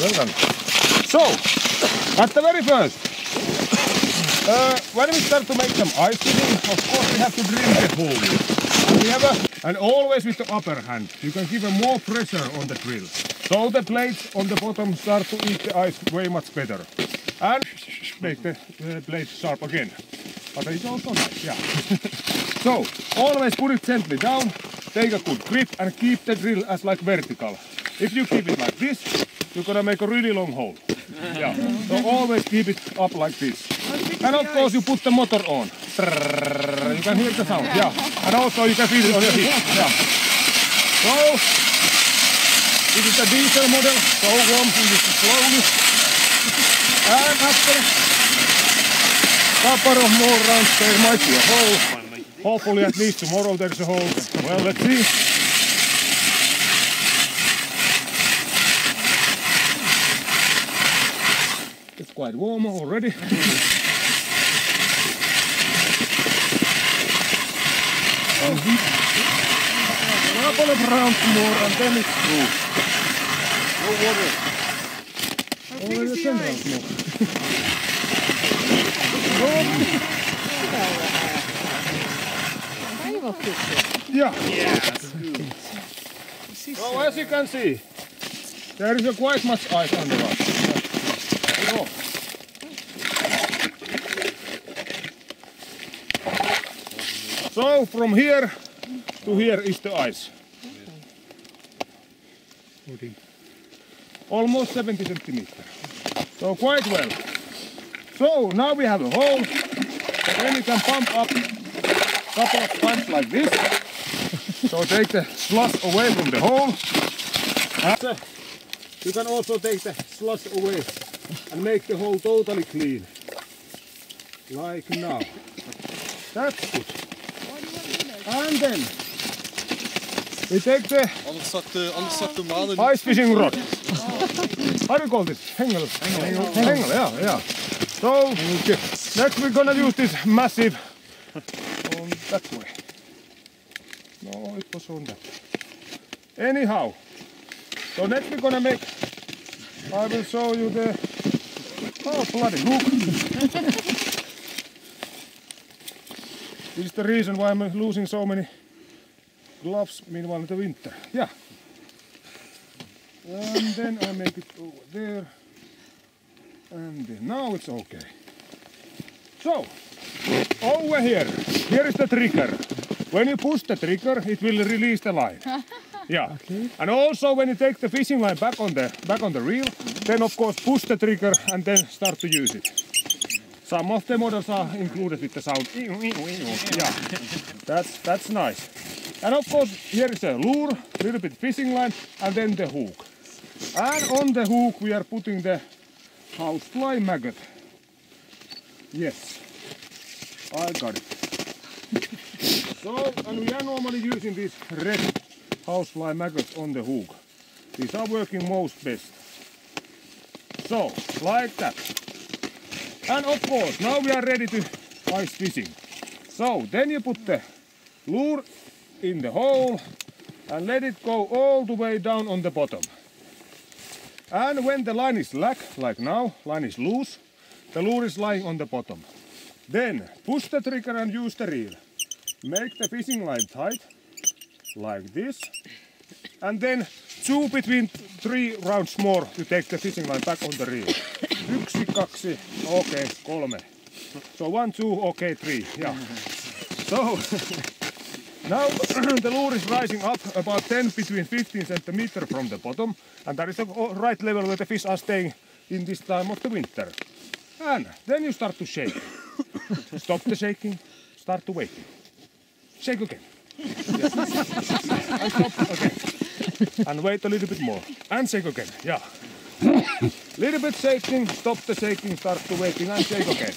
well done. So, at the very first, when we start to make some ice fishing, of course we have to drill the hole. And always with the upper hand, you can give more pressure on the drill. So the blades on the bottom start to eat the ice way much better. And make the blade sharp again. But it's also nice, yeah. So, always put it gently down, take a good grip and keep the drill as like vertical. If you keep it like this, you're gonna make a really long hole. Yeah. So always keep it up like this. And of course you put the motor on. You can hear the sound, yeah. And also you can feel it on your hip, yeah. So, this is the diesel model, so warm, you use it slowly. And after a couple of more rounds there might be a hole. Hopefully at least tomorrow there's a hole. Well, let's see. It's quite warm already. A couple of rounds more and then it's through. No water. Only 10 rounds more. Yeah. Yeah, that's good. So as you can see, there is quite much ice under us. Yeah. So from here to here is the ice. Almost 70 centimeters. So quite well. So now we have a hole. Then you can pump up a couple of times like this. So take the slush away from the hole. And you can also take the slush away and make the hole totally clean. Like now. That's good. And then we take the ice fishing rod. How do you call this? Hengel. Hengel, yeah. So next we're gonna use this massive on that way. No, it was on that. Anyhow, so next we're gonna make. I will show you the bloody hook. This is the reason why I'm losing so many gloves meanwhile in the winter. Yeah. And then I make it over there. And then now it's okay. So, over here is the trigger. When you push the trigger, it will release the line. Yeah. Okay. And also when you take the fishing line back on the reel, then of course push the trigger and then start to use it. Some of the models are included with the sound. Yeah, that's nice. And of course here is a lure, little bit fishing line, and then the hook. And on the hook we are putting the housefly maggot. Yes, I got it. So, and we are normally using these red housefly maggots on the hook. These are working most best. So, like that. And of course, now we are ready to ice fishing. So, then you put the lure in the hole and let it go all the way down on the bottom. And when the line is slack, like now, line is loose, the lure is lying on the bottom. Then push the trigger and use the reel. Make the fishing line tight, like this. And then 2 between 3 rounds more to take the fishing line back on the reel. 1, 2, okay, 3. So 1, 2, okay, 3. Yeah. So now the lure is rising up about 10 between 15 centimeters from the bottom, and that is the right level where the fish are staying in this time of the winter. And then you start to shake. Stop the shaking, start to waiting. Shake again. Yeah. And stop again. And wait a little bit more. And shake again. Yeah. Little bit shaking, stop the shaking, start to waiting and shake again.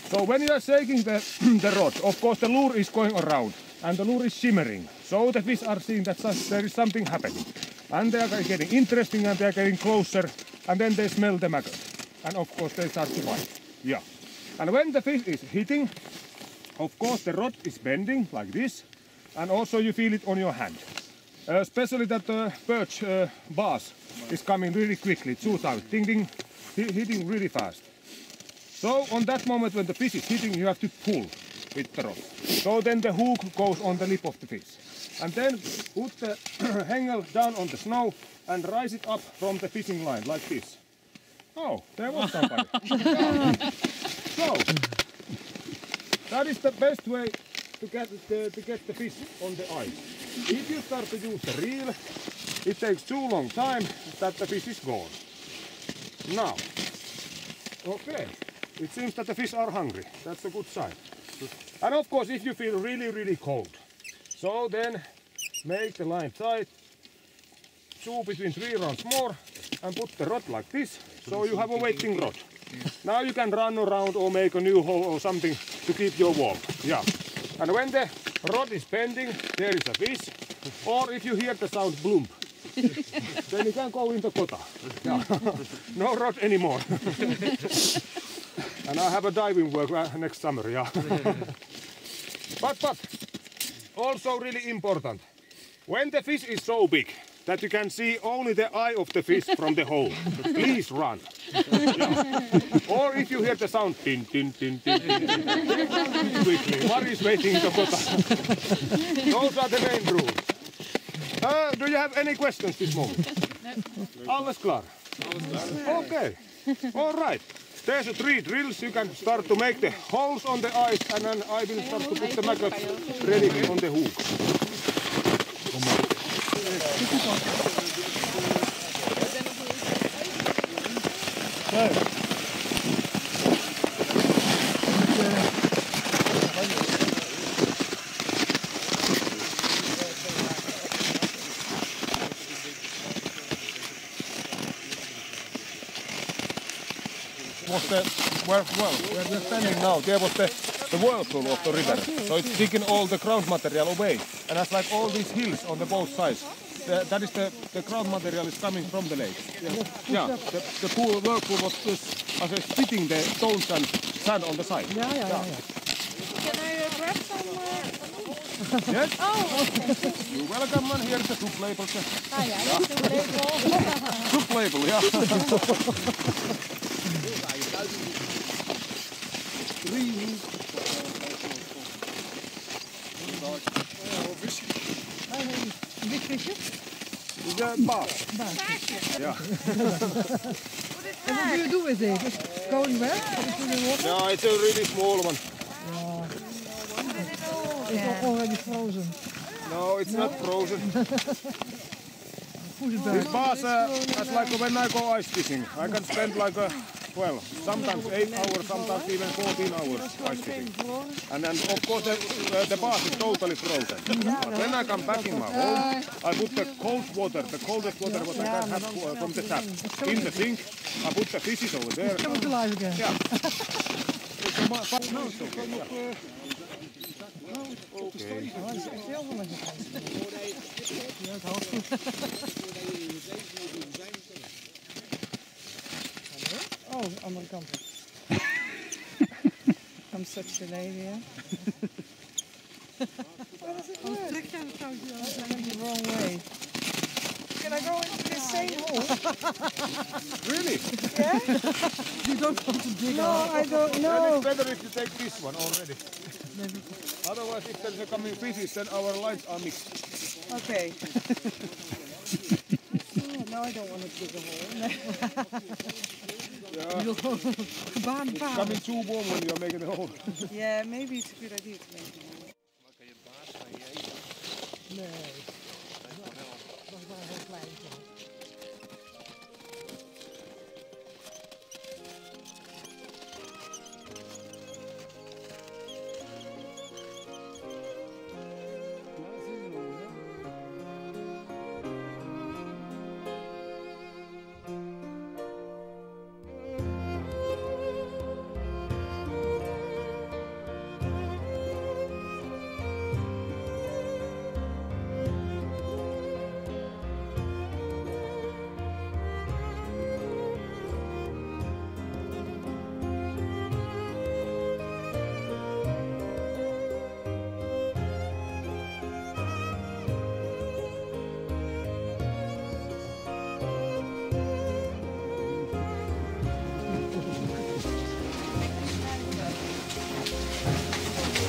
So when you are shaking the rod, of course the lure is going around and the lure is shimmering. So the fish are seeing that there is something happening. And they are getting interesting and they are getting closer and then they smell the maggot. And of course they start to bite. Yeah. And when the fish is hitting, of course the rod is bending like this. And also you feel it on your hand. Especially that perch bass is coming really quickly, 2 times, ding ding, hitting really fast. So on that moment when the fish is hitting, you have to pull with the rod. So then the hook goes on the lip of the fish. And then put the hanger down on the snow and rise it up from the fishing line like this. Oh, there was somebody. So, that is the best way to get the fish on the ice. If you start to use the reel, it takes too long time that the fish is gone. Now, okay, it seems that the fish are hungry. That's a good sign. And of course, if you feel really cold, so then make the line tight, chew between 3 rounds more, and put the rod like this, so you have a waiting rod. Now you can run around or make a new hole or something to keep your warm. Yeah. And when the rod is bending, there is a fish. Or if you hear the sound bloom, then you can go in the kota. Yeah. No rod anymore. And I have a diving work next summer. Yeah. But also really important. When the fish is so big that you can see only the eye of the fish from the hole, please run. Yeah. Or if you hear the sound, tin, tin, tin, tin, tin, tin, quickly. Mari is waiting in the kota. Those are the main rules. Do you have any questions this moment? No. Alles klar? Okay. All right. There's 3 drills. You can start to make the holes on the ice, and then I will start to put the maggots ready on the hook. Where we're standing now, there was the whirlpool of the river. So it's taking all the ground material away. And that's like all these hills on the both sides. That is the ground material is coming from the lake. Yeah, the whirlpool was just spitting the stones and sand on the side. Yeah. Can I grab some? Yes? Oh, okay. You're welcome, and here's the soup label. Ah, ja, dat is een label. Soup label, yeah. Big visje? Is a bass. Yeah. And what do you do with it? Is it going well? No, it's a really small one. It's already frozen. No, it's not frozen. This bass, that's like when I go ice fishing. I can spend like sometimes 8 hours, sometimes even 14 hours ice fishing. And then of course the bass is totally frozen. But when I come back in my home, I put the cold water, the coldest water what I can have from the tap, in the sink. I put the fishes over there. Come to life again. Yeah. Oh, andere kant. I'm such a lady, yeah? Trek jij het touwtje aan? I'm the wrong way. Can I go into the same hole? Really? Yeah? You don't want to dig No, out. I don't Then know. it's better if you take this one already. Otherwise, if there's coming fishes, then our lines are mixed. Okay. Oh, now I don't want to dig a hole. Yeah. Baan. It's coming too warm when you're making the hole. Yeah, maybe it's a good idea to make a hole. Nee. Dat is wel heel klein.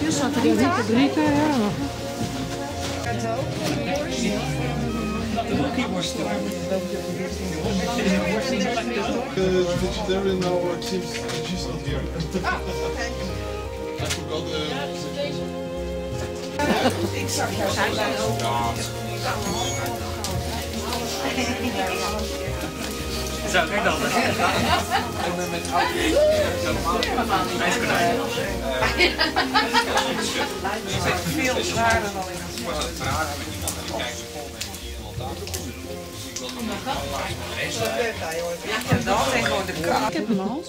Rita, ja. Vegetarian now seems she's not here. I forgot Ik zag jou zijn ook. Zo, kijk dan. Ik ben met oud. IJskonijn. Veel zwaarder dan in het Ik dat en gewoon de kaart. Ik heb hem al.